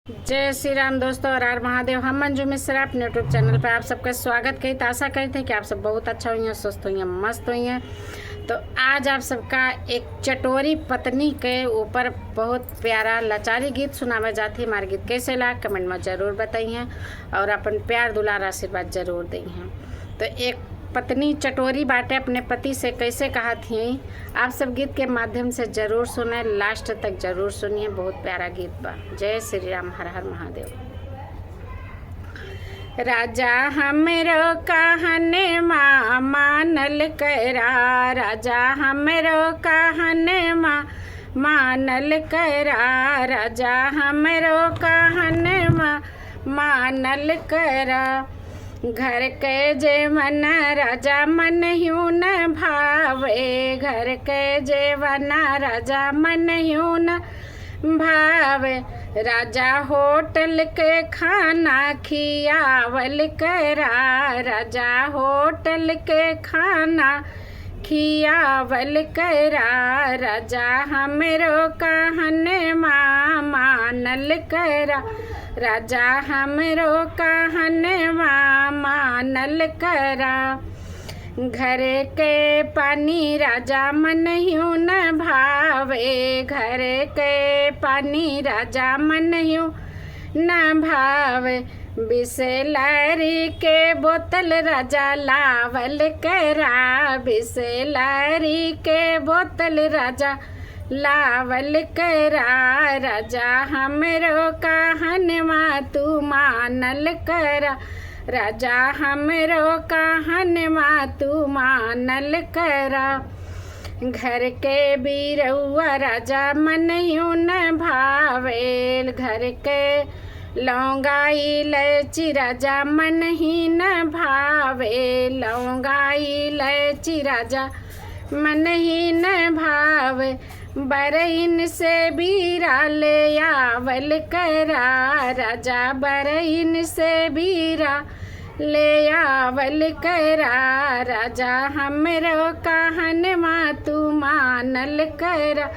जय श्री राम दोस्तों और हर महादेव। हम मंजू मिश्रा अपने यूट्यूब चैनल पर आप सबका स्वागत करी। तो आशा करते हैं कि आप सब बहुत अच्छा हुई हैं, स्वस्थ हुई हैं, मस्त हुई हैं। तो आज आप सबका एक चटोरी पत्नी के ऊपर बहुत प्यारा लाचारी गीत सुनावे जाती है। हमारे गीत कैसे लगा कमेंट में ज़रूर बताइए और अपन प्यार दुलार आशीर्वाद जरूर दी हैं। तो एक पत्नी चटोरी बाटे अपने पति से कैसे कहा थी, आप सब गीत के माध्यम से ज़रूर सुने, लास्ट तक ज़रूर सुनिए। बहुत प्यारा गीत बा। जय श्री राम, हर हर महादेव। राजा हमरो कहने माँ मानल करा, राजा हमरो कहने माँ मानल करा, राजा हमरो कहने माँ मानल करा। घर के जे मन राजा मन ह्यू न भावे, घर के जे वना राजा मन ह्यू न भावे। राजा होटल के खाना खियावल करा, राजा होटल के खाना खियावल करा, राजा हमरो कहने माँ मानल करा, राजा हमरो कहने माँ मानल करा। घर के पानी राजा मन ह्यू न भावे, घर के पानी राजा मन ह्यू न भावे। बिसलरी के बोतल राजा लावल करा, बिसलरी के बोतल राजा लावल करा, राजा हमरो कहनवा तू मानल करा, राजा हमरो कहनवा तू मानल करा। घर के बीरउआ राजा मन ह्यू न भावे, घर के लौंगा इलायची राजा मन ही न भावे, लौंगा इलायची राजा मन ही न भावे। बरइन से बीरा ले आवल करा, राजा बरइन से बीरा ले आवल करा, राजा हमरो कहनवा तू मानल करा,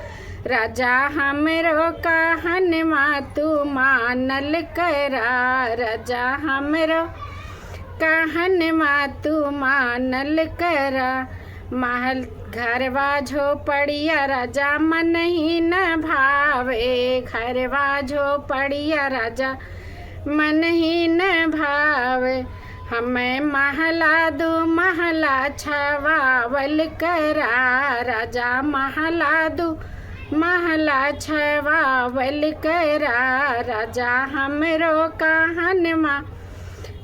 राजा हमरो कहनवा तू मानल करा, राजा हमरो कहनवा तू मानल करा। महल घरवा झोपड़िया राजा मन ही न भावे, घरवा झोपड़िया राजा मन ही न भावे। हमें महला दो महला छवावल करा, राजा महला दो महला छवावल करा, राजा हमरो कहनवा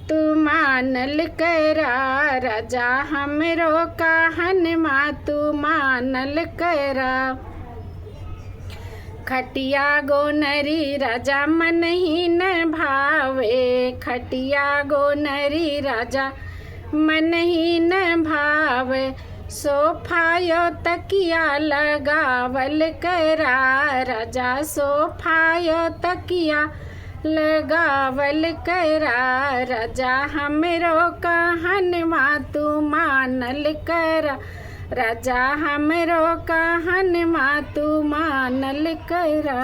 तू मानल करा, राजा हमरो कहनवा तू मानल करा। खटिया गोनरी राजा मन ही न भावे, खटिया गोनरी राजा मन ही न भावे। सोफा यो तकिया लगावल करा, राजा सोफा यो तकिया लगावल करा, राजा हमरो कहनवा तू मानल करा, राजा हमरो कहनवा तू मानल करा।